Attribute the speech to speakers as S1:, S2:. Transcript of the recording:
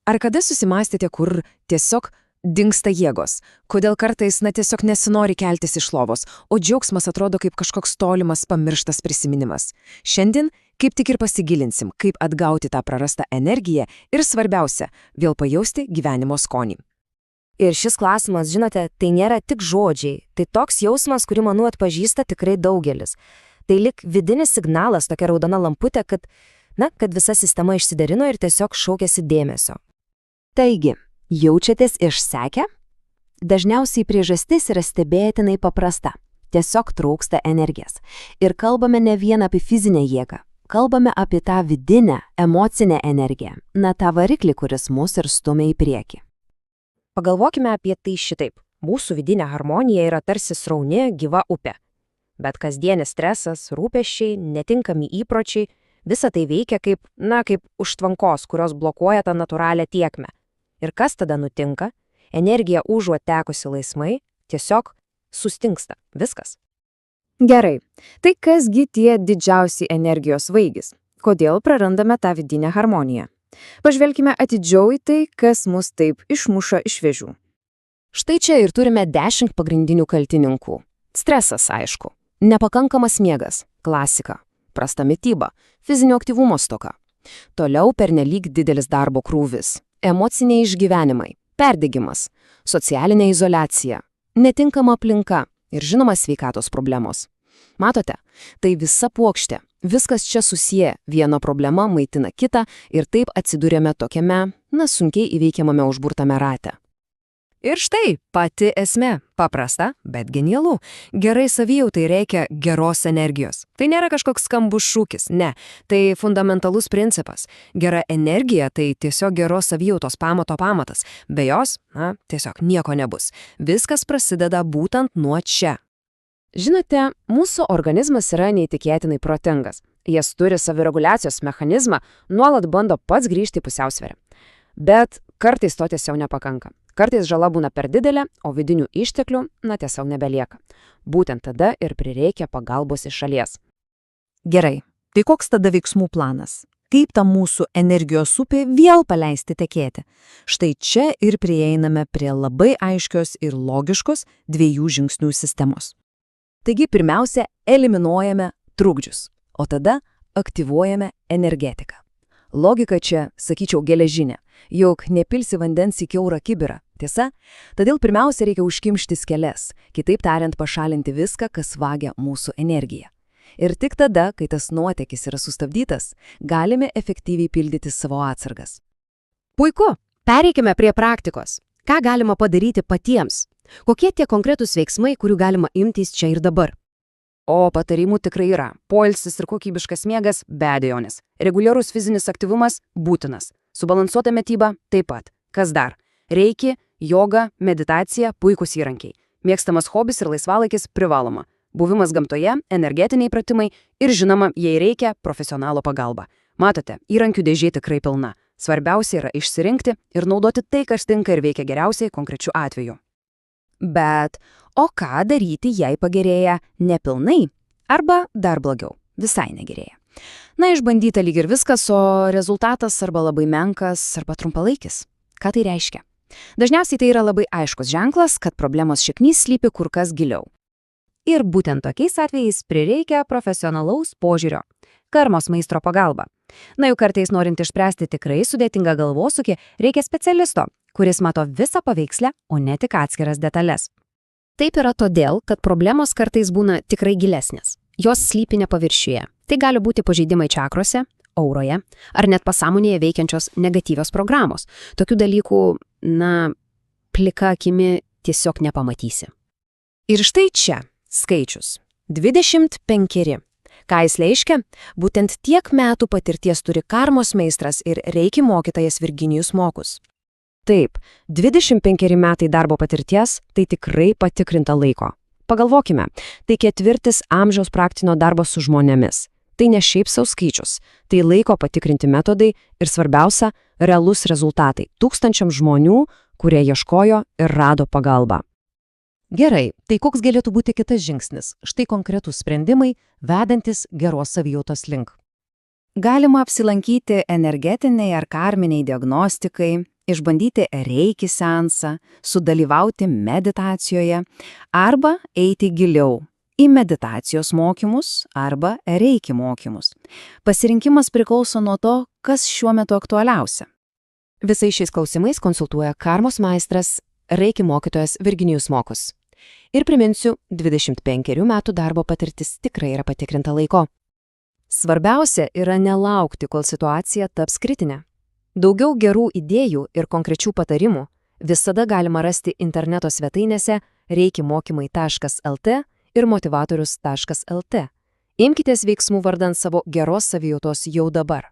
S1: Ar kada susimastėte, kur tiesiog dingsta jėgos? Kodėl kartais, tiesiog nesinori keltis iš lovos, o džiaugsmas atrodo kaip kažkoks tolimas, pamirštas prisiminimas? Šiandien kaip tik ir pasigilinsim, kaip atgauti tą prarastą energiją ir svarbiausia, vėl pajausti gyvenimo skonį.
S2: Ir šis klausimas, žinote, tai nėra tik žodžiai, tai toks jausmas, kurį, manau, atpažįsta tikrai daugelis. Tai lik vidinis signalas, tokia raudona lamputė, kad visa sistema išsiderino ir tiesiog šaukėsi dėmesio.
S3: Taigi, jaučiatės išsekę? Dažniausiai priežastis yra stebėtinai paprasta. Tiesiog trūksta energijos. Ir kalbame ne vien apie fizinę jėgą. Kalbame apie tą vidinę, emocinę energiją. Tą variklį, kuris mus ir stumia į priekį.
S2: Pagalvokime apie tai šitaip. Mūsų vidinė harmonija yra tarsi srauni, gyva upė. Bet kasdienis stresas, rūpesčiai, netinkami įpročiai, visa tai veikia kaip užtvankos, kurios blokuoja tą natūralią tėkmę. Ir kas tada nutinka? Energija užuot tekusi laisvai, tiesiog sustingsta. Viskas.
S1: Gerai, tai kasgi tie didžiausi energijos vaigis? Kodėl prarandame tą vidinę harmoniją? Pažvelkime atidžiau į tai, kas mus taip išmuša iš vėžių. Štai čia ir turime 10 pagrindinių kaltininkų. Stresas, aišku. Nepakankamas miegas, klasika. Prasta mityba, fizinio aktyvumo stoka. Toliau pernelyg didelis darbo krūvis. Emociniai išgyvenimai, perdegimas, socialinė izoliacija, netinkama aplinka ir žinoma sveikatos problemos. Matote, tai visa puokštė, viskas čia susiję, viena problema maitina kitą ir taip atsidūrėme tokiame, sunkiai įveikiamame užburtame rate. Ir štai pati esmė, paprasta, bet genialu. Gerai savijautai reikia geros energijos. Tai nėra kažkoks skambus šūkis, ne, tai fundamentalus principas. Gera energija tai tiesiog geros savijautos pamatas. Be jos, tiesiog nieko nebus. Viskas prasideda būtent nuo čia. Žinote, mūsų organizmas yra neįtikėtinai protingas. Jis turi savireguliacijos mechanizmą, nuolat bando pats grįžti į pusiausvyrą. Bet kartais to tiesiog nepakanka. Kartais žala būna per didelė, o vidinių išteklių, tiesiog nebelieka. Būtent tada ir prireikia pagalbos iš šalies.
S4: Gerai, tai koks tada veiksmų planas? Kaip tą mūsų energijos upę vėl paleisti tekėti? Štai čia ir prieiname prie labai aiškios ir logiškos 2 žingsnių sistemos.
S1: Taigi pirmiausia, eliminuojame trukdžius, o tada aktyvuojame energetiką. Logika čia, sakyčiau, geležinė, juk nepilsi vandens į kiaurą kibirą, tiesa? Todėl pirmiausia reikia užkimšti skeles, kitaip tariant pašalinti viską, kas vagia mūsų energiją. Ir tik tada, kai tas nuotėkis yra sustabdytas, galime efektyviai pildyti savo atsargas.
S2: Puiku, pereikime prie praktikos. Ką galima padaryti patiems? Kokie tie konkretūs veiksmai, kurių galima imtis čia ir dabar?
S5: O patarimų tikrai yra. Poilsis ir kokybiškas miegas be abejonės. Reguliarus fizinis aktyvumas būtinas. Subalansuota mityba taip pat. Kas dar? Reiki, joga, meditacija, puikūs įrankiai. Mėgstamas hobis ir laisvalaikis privaloma. Buvimas gamtoje, energetiniai pratimai ir žinoma, jei reikia, profesionalo pagalba. Matote, įrankių dėžė tikrai pilna. Svarbiausia yra išsirinkti ir naudoti tai, kas tinka ir veikia geriausiai konkrečiu atveju.
S1: Bet, o ką daryti, jei pagerėja nepilnai? Arba dar blogiau, visai negerėja. Išbandyta lyg ir viskas, o rezultatas arba labai menkas, arba trumpalaikis. Ką tai reiškia? Dažniausiai tai yra labai aiškus ženklas, kad problemos šaknys slypi kur kas giliau. Ir būtent tokiais atvejais prireikia profesionalaus požiūrio. Karmos meistro pagalba. Juk kartais norint išspręsti tikrai sudėtingą galvosūkį, reikia specialisto, kuris mato visą paveikslę, o ne tik atskiras detalės. Taip yra todėl, kad problemos kartais būna tikrai gilesnės. Jos slypi ne paviršiuje. Tai gali būti pažeidimai čakrose, auroje, ar net pasąmonėje veikiančios negatyvios programos. Tokių dalykų, plika akimi tiesiog nepamatysi. Ir štai čia skaičius. 25. Ką jis reiškia? Būtent tiek metų patirties turi karmos meistras ir reiki mokytojas Virginijus Mokus. Taip, 25 metai darbo patirties – tai tikrai patikrinta laiko. Pagalvokime, tai 4 amžiaus praktinio darbo su žmonėmis. Tai ne šiaip sau skaičius, tai laiko patikrinti metodai ir svarbiausia – realus rezultatai tūkstančiams žmonių, kurie ieškojo ir rado pagalbą.
S4: Gerai, tai koks galėtų būti kitas žingsnis? Štai konkretūs sprendimai, vedantis geros savijautos link. Galima apsilankyti energetiniai ar karminiai diagnostikai, išbandyti reiki seansą, sudalyvauti meditacijoje arba eiti giliau į meditacijos mokymus arba reiki mokymus. Pasirinkimas priklauso nuo to, kas šiuo metu aktualiausia.
S2: Visais šiais klausimais konsultuoja karmos meistras, reiki mokytojas Virginijus Mokus. Ir priminsiu, 25 metų darbo patirtis tikrai yra patikrinta laiko.
S1: Svarbiausia yra nelaukti, kol situacija taps kritinė. Daugiau gerų idėjų ir konkrečių patarimų visada galima rasti interneto svetainėse reikimokymai.lt ir motivatorius.lt. Imkitės veiksmų vardan savo geros savijautos jau dabar.